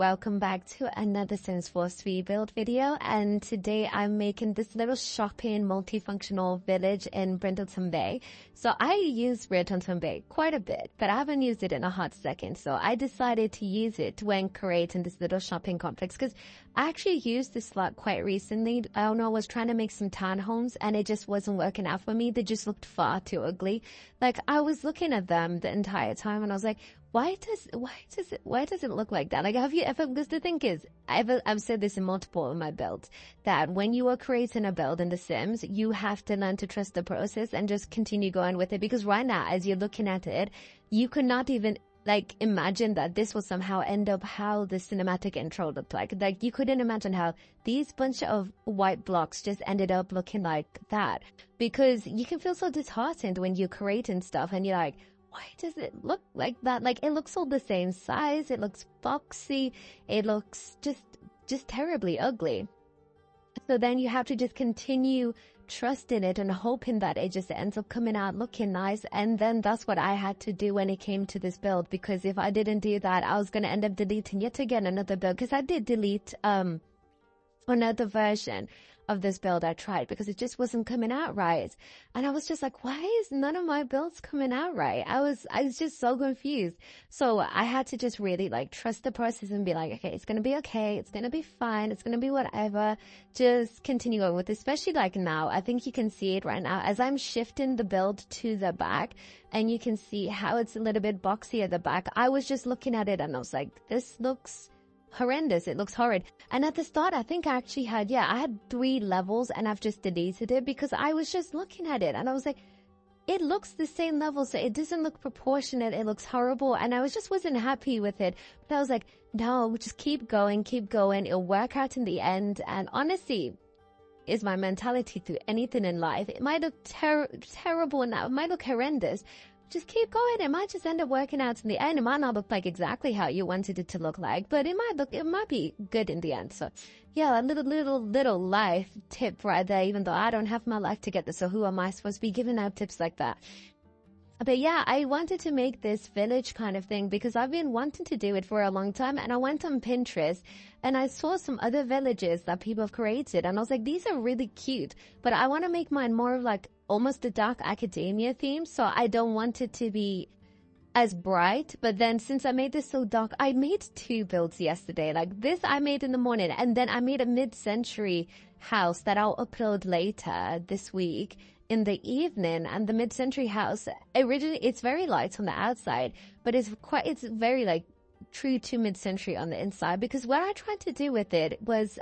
welcome back to another Sims 4 build video, and today I'm making this little shopping multifunctional village in Brindleton Bay. So I use Brindleton Bay quite a bit, but I haven't used it in a hot second, so I decided to use it when creating this little shopping complex because I actually used this slot quite recently. I don't know, I was trying to make some townhomes and it just wasn't working out for me. They just looked far too ugly. Like, I was looking at them the entire time and I was like, why does it look like that? Like, have you ever, because the thing is, I've said this in multiple of my builds, that when you are creating a build in The Sims, you have to learn to trust the process and just continue going with it. Because right now, as you're looking at it, you could not even like imagine that this will somehow end up how the cinematic intro looked like. Like, you couldn't imagine how these bunch of white blocks just ended up looking like that, because you can feel so disheartened when you're creating stuff and you're like, why does it look like that? Like, it looks all the same size, it looks boxy, it looks just terribly ugly. So then you have to just continue trusting it and hoping that it just ends up coming out looking nice. And then that's what I had to do when it came to this build, because if I didn't do that, I was going to end up deleting yet again another build, because I did delete another version of this build I tried because it just wasn't coming out right. And I was just like, why is none of my builds coming out right? I was just so confused. So I had to just really like trust the process and be like, okay, it's going to be okay. It's going to be fine. It's going to be whatever. Just continue going with it. Especially like now, I think you can see it right now as I'm shifting the build to the back, and you can see how it's a little bit boxy at the back. I was just looking at it and I was like, this looks horrendous. It looks horrid. And at the start, I think I actually had, I had 3 levels and I've just deleted it because I was just looking at it and I was like, it looks the same level, so it doesn't look proportionate. It looks horrible. And I wasn't happy with it. But I was like, no, just keep going. It'll work out in the end. And honestly, is my mentality through anything in life. It might look terrible now. It might look horrendous. Just keep going. It might just end up working out in the end. It might not look like exactly how you wanted it to look like, but it might be good in the end. So yeah, a little life tip right there, even though I don't have my life together. So who am I supposed to be giving out tips like that? But yeah, I wanted to make this village kind of thing because I've been wanting to do it for a long time, and I went on Pinterest and I saw some other villages that people have created and I was like, these are really cute, but I want to make mine more of like almost a dark academia theme. So I don't want it to be as bright. But then since I made this so dark, I made 2 builds yesterday. Like this I made in the morning, and then I made a mid-century house that I'll upload later this week in the evening. And the mid-century house, originally it's very light on the outside, but it's very like true to mid-century on the inside, because what I tried to do with it was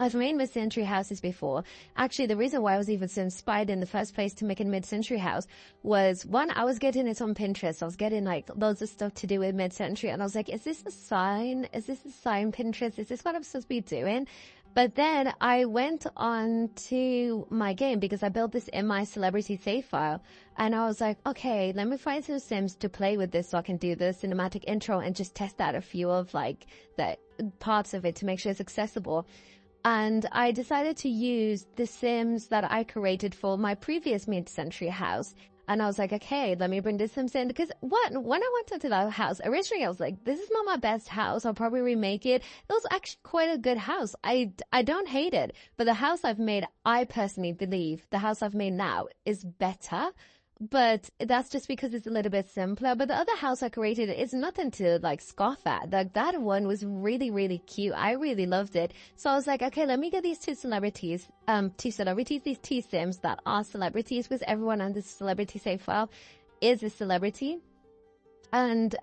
I've made mid-century houses before. Actually, the reason why I was even so inspired in the first place to make a mid-century house was, one, I was getting it on Pinterest. I was getting like loads of stuff to do with mid-century, and I was like, is this a sign? Is this a sign, Pinterest? Is this what I'm supposed to be doing? But then I went on to my game because I built this in my celebrity save file, and I was like, okay, let me find some Sims to play with this so I can do the cinematic intro and just test out a few of like the parts of it to make sure it's accessible. And I decided to use the Sims that I created for my previous mid-century house. And I was like, okay, let me bring the Sims in, because when I went into that house, originally I was like, this is not my best house. I'll probably remake it. It was actually quite a good house. I don't hate it, but the house I've made, I personally believe the house I've made now is better. But that's just because it's a little bit simpler. But the other house I created is nothing to like scoff at. Like, that one was really, really cute. I really loved it. So I was like, okay, let me get these these 2 Sims that are celebrities, because everyone on this celebrity save file is a celebrity. And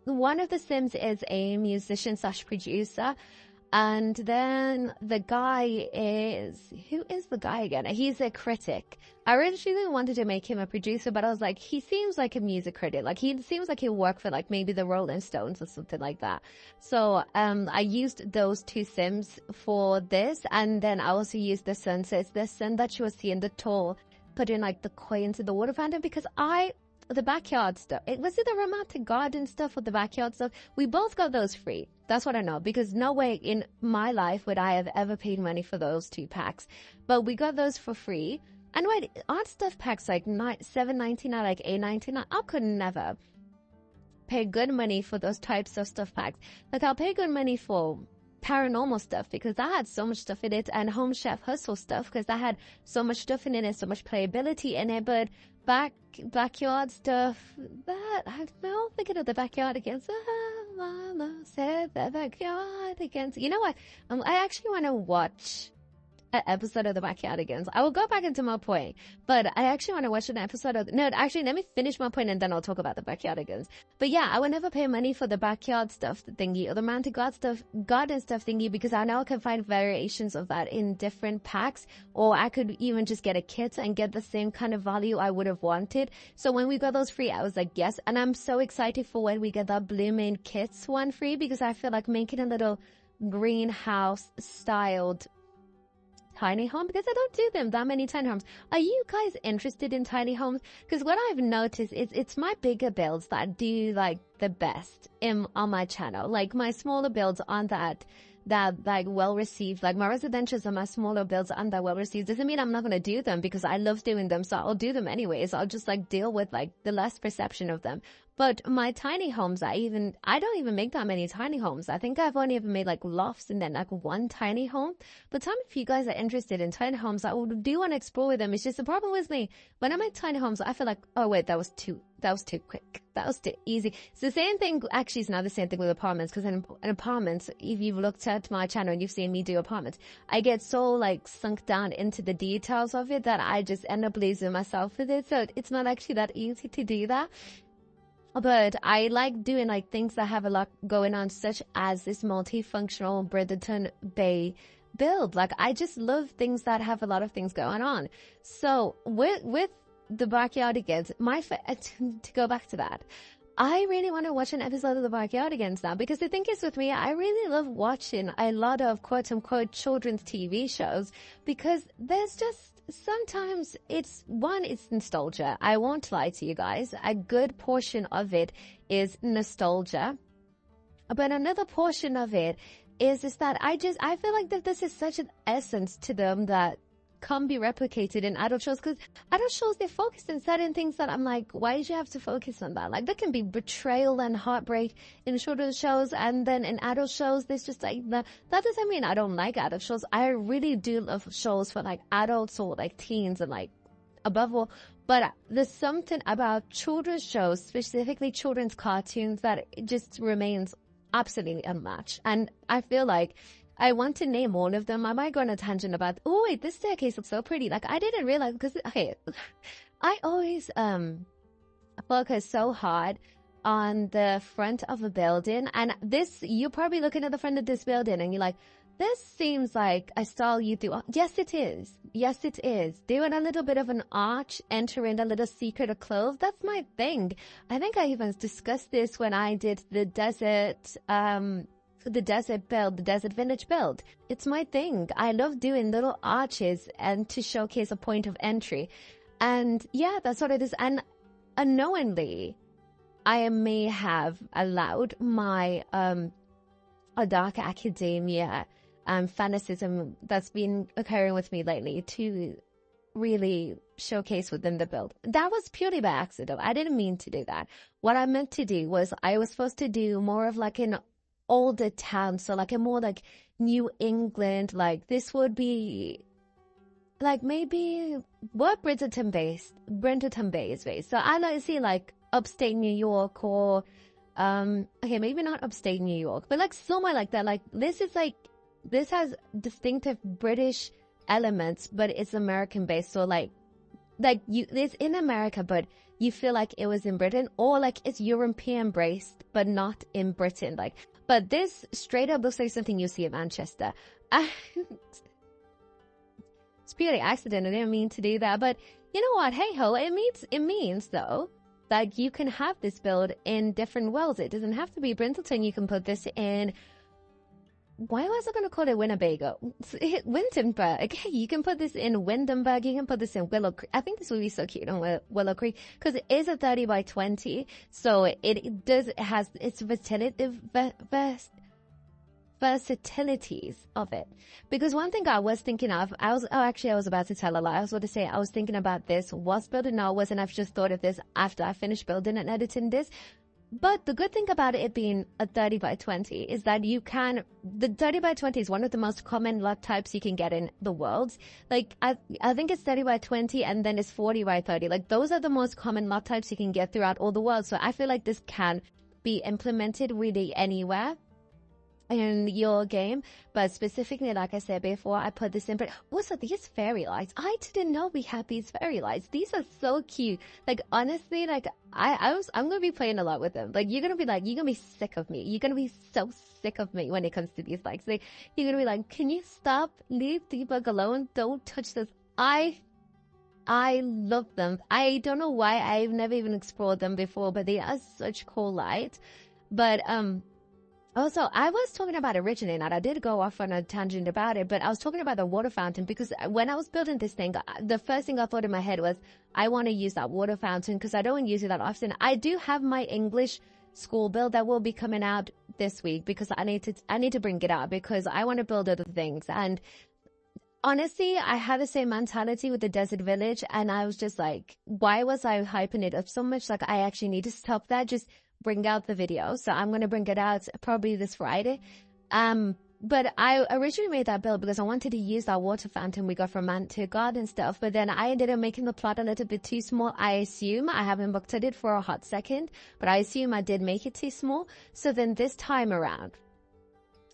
one of the Sims is a musician / producer. And then the guy who is the guy again? He's a critic. I originally wanted to make him a producer, but I was like, he seems like a music critic. Like, he seems like he'll work for like maybe the Rolling Stones or something like that. So I used those 2 Sims for this, and then I also used the sun. So it's the sun that you will see in the tall, putting like the coins in the water fountain, because the backyard stuff, was it the romantic garden stuff or the backyard stuff? We both got those free. That's what I know, because no way in my life would I have ever paid money for those 2 packs. But we got those for free. And aren't stuff packs like $7.99, like $8.99? I could never. pay good money for those types of stuff packs. Like, I'll pay good money for paranormal stuff because that had so much stuff in it, and Home Chef Hustle stuff because that had so much stuff in it, so much playability in it. But backyard stuff, that I'm now thinking of the backyard against. Mama said the backyard against. You know what? I actually want to watch an episode of the Backyardigans. I will go back into my point, but I actually want to watch an episode of. No, actually, let me finish my point and then I'll talk about the Backyardigans. But yeah, I would never pay money for the backyard stuff thingy or the mounted garden stuff thingy, because I know I can find variations of that in different packs, or I could even just get a kit and get the same kind of value I would have wanted. So when we got those free, I was like, yes. And I'm so excited for when we get that Blooming Kits one free, because I feel like making a little greenhouse styled tiny home, because I don't do them that many tiny homes. Are you guys interested in tiny homes? Because what I've noticed is it's my bigger builds that do like the best on my channel. Like my smaller builds aren't that like well received. Like my residentials and my smaller builds aren't that well received. Doesn't mean I'm not going to do them, because I love doing them, so I'll do them anyways. I'll just like deal with like the less perception of them. But my tiny homes, I don't even make that many tiny homes. I think I've only ever made like lofts and then like one tiny home. But tell me if you guys are interested in tiny homes. I do want to explore with them. It's just the problem with me. When I make tiny homes, I feel like, oh wait, that was too quick. That was too easy. It's the same thing. Actually, it's not the same thing with apartments, because in apartments, if you've looked at my channel and you've seen me do apartments, I get so like sunk down into the details of it that I just end up losing myself with it. So it's not actually that easy to do that. But I like doing like things that have a lot going on, such as this multifunctional Brindleton Bay build. Like I just love things that have a lot of things going on. So with the Backyardigans, to go back to that, I really want to watch an episode of the Backyardigans now, because the thing is with me, I really love watching a lot of quote unquote children's TV shows, because there's just sometimes it's nostalgia. I won't lie to you guys. A good portion of it is nostalgia, but another portion of it is that I feel like that this is such an essence to them that can't be replicated in adult shows, because adult shows, they focus on certain things that I'm like, why did you have to focus on that? Like there can be betrayal and heartbreak in children's shows, and then in adult shows there's just like that doesn't mean I don't like adult shows. I really do love shows for like adults or like teens and like above all, but there's something about children's shows, specifically children's cartoons, that it just remains absolutely unmatched. And I feel like I want to name all of them. I might go on a tangent about, oh wait, this staircase looks so pretty. Like I didn't realize, because okay, I always focus so hard on the front of a building, and this, you're probably looking at the front of this building and you're like, this seems like a style you do. Yes, it is. Yes, it is. Doing a little bit of an arch, entering a little secret of clove. That's my thing. I think I even discussed this when I did the desert build, the desert village build. It's my thing. I love doing little arches and to showcase a point of entry. And yeah, that's what it is. And unknowingly, I may have allowed my a dark academia fanaticism that's been occurring with me lately to really showcase within the build. That was purely by accident. I didn't mean to do that. What I meant to do was I was supposed to do more of like an older town, so like a more like New England, like this would be like maybe what Brindleton Bay is based. So I like to see like upstate New York, or okay, maybe not upstate New York, but like somewhere like that. Like this has distinctive British elements, but it's American based. So like it's in America, but you feel like it was in Britain, or like it's European based, but not in Britain. Like, but this straight up looks like something you see in Manchester. It's purely accident. I didn't mean to do that, but you know what? Hey ho, it means though that you can have this build in different worlds. It doesn't have to be Brindleton. You can put this in. Why was I going to call it Winnebago? Windenburg. You can put this in Windenburg. You can put this in Willow Creek. I think this would be so cute on Willow Creek, because it is a 30 by 20. So it has its versatilities of it. Because one thing I was thinking of, I was about to tell a lie. I was going to say, I was thinking about this whilst building now, and I've just thought of this after I finished building and editing this. But the good thing about it being a 30 by 20 is that the 30 by 20 is one of the most common lot types you can get in the world. Like, I think it's 30 by 20 and then it's 40 by 30. Like, those are the most common lot types you can get throughout all the world. So I feel like this can be implemented really anywhere in your game, but specifically, like I said before, I put this in. But also, these fairy lights, I didn't know we had these fairy lights. These are so cute. Like, honestly, like I'm gonna be playing a lot with them. Like, you're gonna be sick of me. You're gonna be so sick of me when it comes to these lights. Like, you're gonna be like, can you stop? Leave debug alone. Don't touch this. I love them. I don't know why I've never even explored them before, but they are such cool lights. But also, I was talking about originally, and I did go off on a tangent about it, but I was talking about the water fountain because when I was building this thing, the first thing I thought in my head was, I want to use that water fountain because I don't use it that often. I do have my English school build that will be coming out this week because I need to bring it out because I want to build other things. And honestly, I had the same mentality with the desert village, and I was just like, why was I hyping it up so much? Like, I actually need to stop that. Just bring out the video. So I'm going to bring it out probably this Friday. But I originally made that build because I wanted to use that water fountain we got from Man to God and stuff. But then I ended up making the plot a little bit too small. I assume, I haven't looked at it for a hot second, but I assume I did make it too small. So then this time around,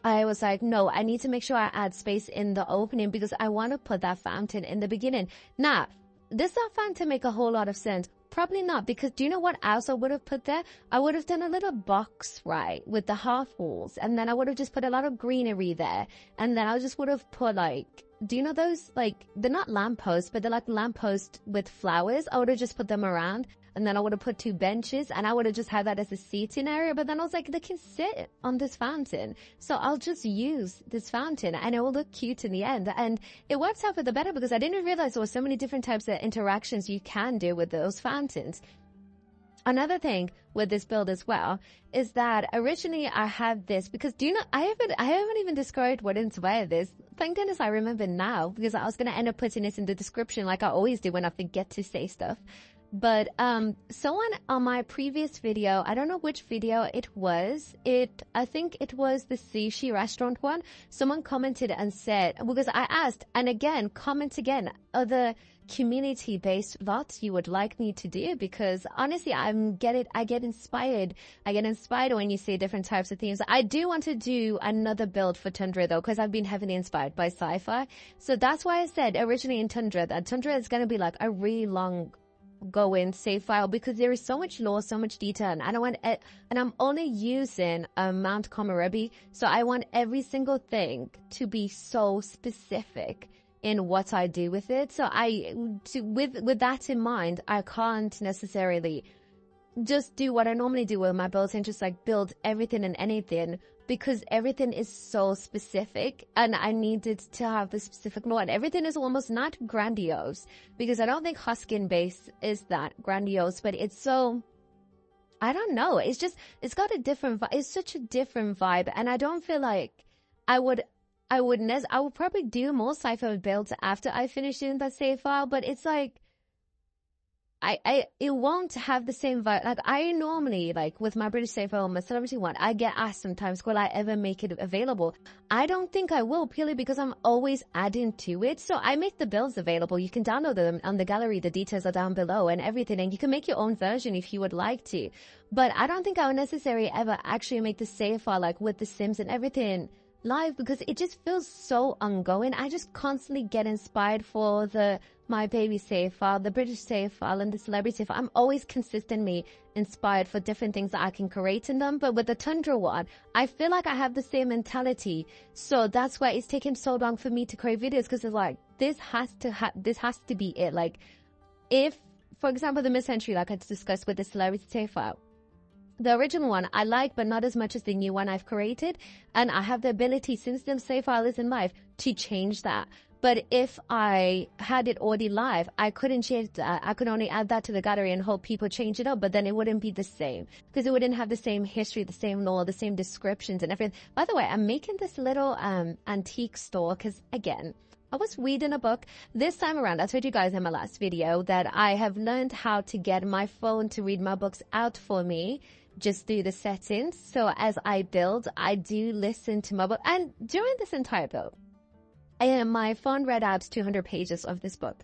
I was like, no, I need to make sure I add space in the opening because I want to put that fountain in the beginning. Now, does that fountain make a whole lot of sense? Probably not, because do you know what else I would have put there? I would have done a little box, right, with the half walls, and then I would have just put a lot of greenery there, and then I just would have put, like, do you know those, like, they're not lampposts, but they're like lampposts with flowers? I would have just put them around, and then I would have put 2 benches, and I would have just had that as a seating area, but then I was like, they can sit on this fountain, so I'll just use this fountain, and it will look cute in the end, and it works out for the better, because I didn't realize there were so many different types of interactions you can do with those fountains. Another thing with this build as well is that originally I had this because do you know I haven't even described what inspired this. Thank goodness I remember now because I was going to end up putting this in the description like I always do when I forget to say stuff. But someone on my previous video, I don't know which video it was, I think it was the sushi restaurant one. Someone commented and said, because I asked, and again, comment again, other community-based lots you would like me to do, because honestly, I get inspired. I get inspired when you see different types of themes. I do want to do another build for Tundra though, because I've been heavily inspired by sci-fi. So that's why I said originally in Tundra that Tundra is going to be like a really long go in save file because there is so much lore, so much detail, and I don't want it, and I'm only using Mount Komorebi, so I want every single thing to be so specific in what I do with it. So with that in mind, I can't necessarily just do what I normally do with my builds and just like build everything and anything, because everything is so specific and I needed to have the specific lore, and everything is almost not grandiose because I don't think Huskin base is that grandiose, but it's so, I don't know, it's got a different vibe. It's such a different vibe, and I don't feel like I would probably do more sci-fi builds after I finish in that save file, but it's like it won't have the same vibe. Like I normally, like with my British save file, my celebrity one, I get asked sometimes, will I ever make it available? I don't think I will, purely because I'm always adding to it. So I make the builds available. You can download them on the gallery. The details are down below and everything, and you can make your own version if you would like to. But I don't think I would necessarily ever actually make the save file like with the Sims and everything live, because it just feels so ongoing. I just constantly get inspired for the My Baby save file, the British save file, and the celebrity save file. I'm always consistently inspired for different things that I can create in them. But with the Tundra one, I feel like I have the same mentality. So that's why it's taken so long for me to create videos, because it's like, this has to be it. Like if, for example, the mid-century, like I discussed with the celebrity save file, the original one I like, but not as much as the new one I've created. And I have the ability, since the save file is in live, to change that. But if I had it already live, I couldn't change that. I could only add that to the gallery and hope people change it up, but then it wouldn't be the same, because it wouldn't have the same history, the same lore, the same descriptions and everything. By the way, I'm making this little antique store because, again, I was reading a book this time around. I told you guys in my last video that I have learned how to get my phone to read my books out for me just do the settings. So as I build, I do listen to my book. And during this entire build, my phone read out 200 pages of this book.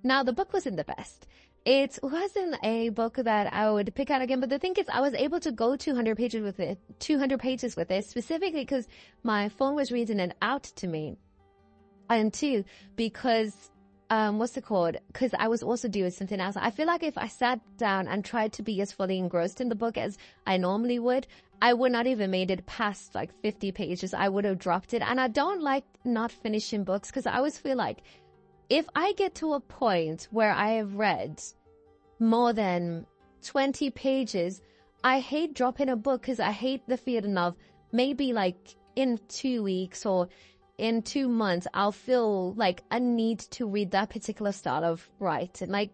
Now, the book wasn't the best. It wasn't a book that I would pick out again, but the thing is, I was able to go 200 pages with it, specifically because my phone was reading it out to me. And two, because, because I was also doing something else. I feel like if I sat down and tried to be as fully engrossed in the book as I normally would, I would not even made it past like 50 pages. I would have dropped it. And I don't like not finishing books because I always feel like if I get to a point where I have read more than 20 pages, I hate dropping a book because I hate the feeling of maybe like in 2 weeks or in 2 months, I'll feel like I need to read that particular style of writing. Like,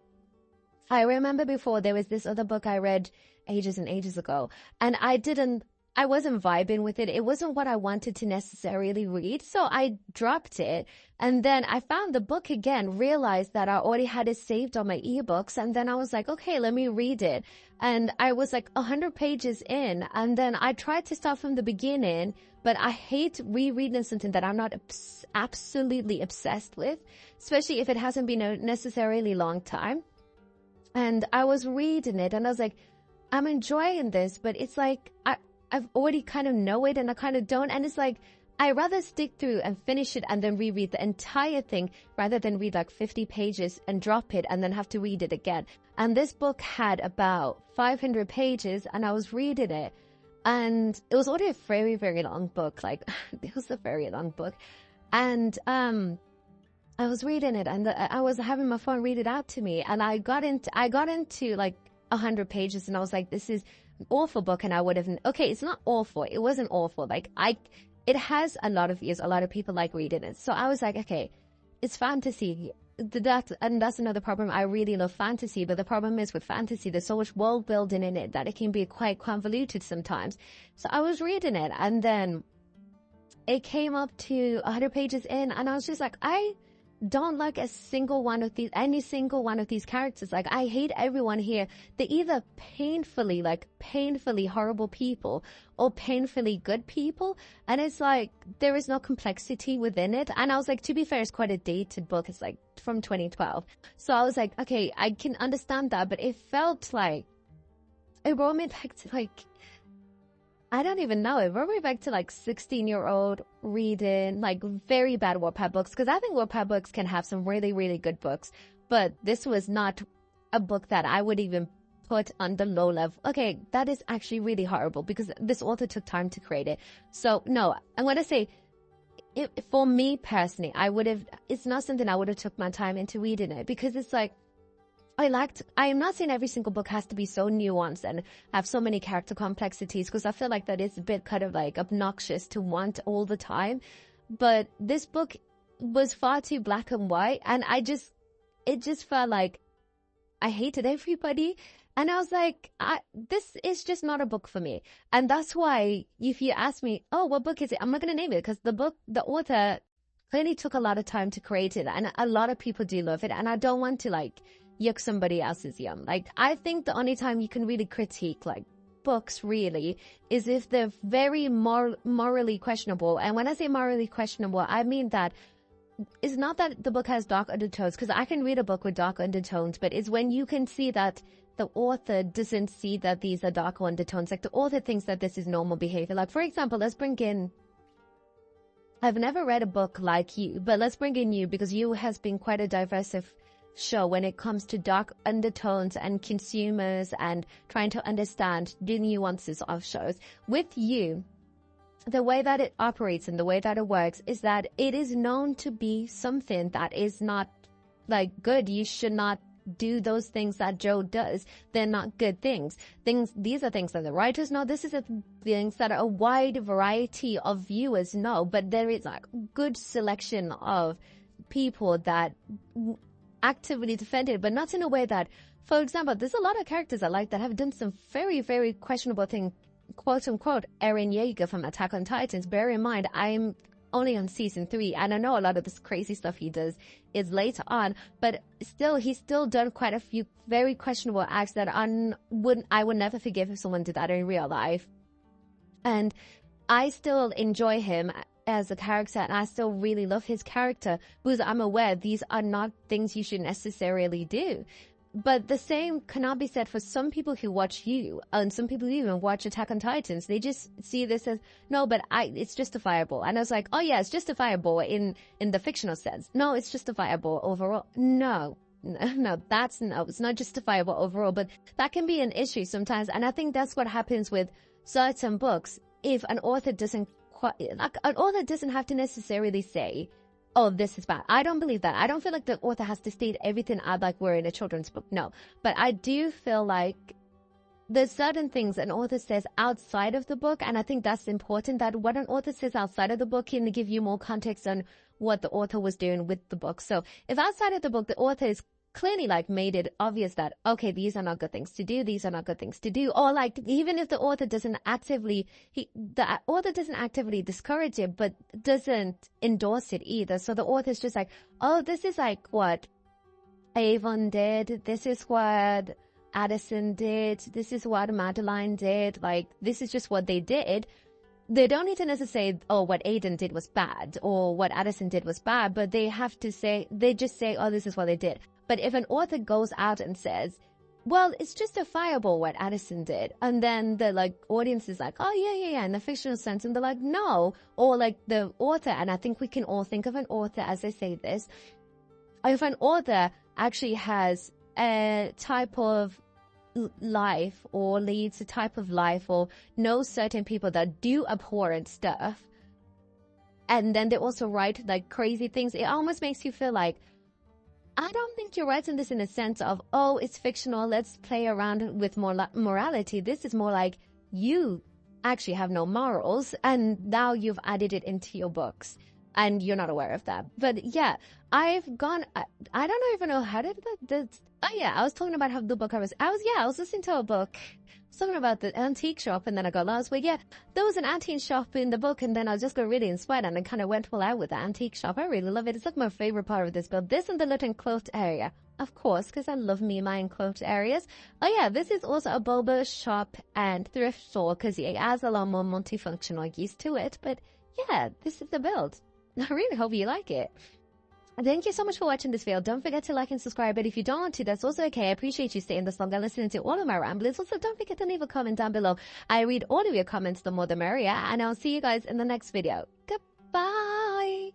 I remember before there was this other book I read ages and ages ago, and I wasn't vibing with it. It wasn't what I wanted to necessarily read. So I dropped it. And then I found the book again, realized that I already had it saved on my ebooks. And then I was like, okay, let me read it. And I was like 100 pages in. And then I tried to start from the beginning, but I hate rereading something that I'm not absolutely obsessed with, especially if it hasn't been a necessarily long time. And I was reading it and I was like, I'm enjoying this, but it's like, I've already kind of know it and I kind of don't. And it's like, I rather stick through and finish it and then reread the entire thing rather than read like 50 pages and drop it and then have to read it again. And this book had about 500 pages and I was reading it and it was already a very, very long book. Like it was a very long book. And, I was reading it and I was having my phone read it out to me and I got into like 100 pages and I was like, this is an awful book. And I would have, okay, it's not awful. It wasn't awful. Like it has a lot of views. A lot of people like reading it. So I was like, okay, it's fantasy. And that's another problem. I really love fantasy, but the problem is with fantasy, there's so much world building in it that it can be quite convoluted sometimes. So I was reading it and then it came up to 100 pages in and I was just like, I don't like any single one of these characters. Like, I hate everyone here. They're either painfully horrible people or painfully good people. And it's like, there is no complexity within it. And I was like, to be fair, it's quite a dated book. It's like from 2012. So I was like, okay, I can understand that. But it felt like, it brought me back to like, I don't even know. It brought me back to like 16-year-old reading like very bad Wattpad books. Because I think Wattpad books can have some really, really good books. But this was not a book that I would even put on the low level. Okay, that is actually really horrible because this author took time to create it. So no, I'm going to say, for me personally, it's not something I would have took my time into reading it because it's like, I am not saying every single book has to be so nuanced and have so many character complexities because I feel like that is a bit kind of like obnoxious to want all the time. But this book was far too black and white and it just felt like I hated everybody. And I was like, this is just not a book for me. And that's why if you ask me, oh, what book is it? I'm not going to name it because the author clearly took a lot of time to create it. And a lot of people do love it. And I don't want to like yuck somebody else's yum. Like, I think the only time you can really critique like books really is if they're very morally questionable. And when I say morally questionable, I mean that it's not that the book has dark undertones, because I can read a book with dark undertones, but it's when you can see that the author doesn't see that these are dark undertones. Like, the author thinks that this is normal behavior. Like, for example, let's bring in, I've never read a book like You, but let's bring in You, because You has been quite a diverse show when it comes to dark undertones and consumers and trying to understand the nuances of shows. With You, the way that it operates and the way that it works is that it is known to be something that is not like good. You should not do those things that Joe does. They're not good things. These are things that the writers know. This is things that a wide variety of viewers know, but there is like good selection of people that actively defend it, but not in a way that, for example, there's a lot of characters I like that have done some very, very questionable things, quote unquote. Eren Yeager from Attack on Titans. Bear in mind, I'm only on season 3, and I know a lot of this crazy stuff he does is later on, but still, he's still done quite a few very questionable acts that I would never forgive if someone did that in real life. And I still enjoy him as a character, and I still really love his character, because I'm aware these are not things you should necessarily do. But the same cannot be said for some people who watch you, and some people who even watch Attack on Titans. They just see this as, no, but it's justifiable. And I was like, oh yeah, it's justifiable in the fictional sense. No, it's justifiable overall. No, it's not justifiable overall, but that can be an issue sometimes. And I think that's what happens with certain books. If an author doesn't have to necessarily say, oh, this is bad. I don't believe that. I don't feel like the author has to state everything out like we're in a children's book. No. But I do feel like there's certain things an author says outside of the book, and I think that's important, that what an author says outside of the book can give you more context on what the author was doing with the book. So if outside of the book, the author is clearly like made it obvious that, okay, these are not good things to do, these are not good things to do, or like even if the author doesn't actively discourage it, but doesn't endorse it either. So the author's just like, oh, this is like what Avon did, this is what Addison did, this is what Madeline did, like this is just what they did. They don't need to necessarily say, oh, what Aiden did was bad or what Addison did was bad, but they just say, oh, this is what they did. But if an author goes out and says, well, it's justifiable what Addison did, and then the like audience is like, oh yeah, in the fictional sense, and they're like, no, or like the author, and I think we can all think of an author as I say this, if an author actually has a type of life or leads a type of life or knows certain people that do abhorrent stuff, and then they also write like crazy things, it almost makes you feel like, I don't think you're writing this in a sense of, oh, it's fictional, let's play around with more morality. This is more like you actually have no morals, and now you've added it into your books, and you're not aware of that. But yeah, I don't even know how did that. Oh yeah, I was talking about how the book I was listening to a book. I was talking about the antique shop, and then I got lost. But yeah, there was an antique shop in the book, and then I just got really inspired, and I kind of went all out with the antique shop. I really love it. It's like my favorite part of this build. This and the little enclosed area, of course, because I love me my enclosed areas. Oh yeah, this is also a BOBA shop and thrift store, because it has a lot more multifunctional use to it. But yeah, this is the build. I really hope you like it. Thank you so much for watching this video. Don't forget to like and subscribe, but if you don't want to, that's also okay. I appreciate you staying this long and listening to all of my ramblings. Also, don't forget to leave a comment down below. I read all of your comments, the more the merrier, and I'll see you guys in the next video. Goodbye!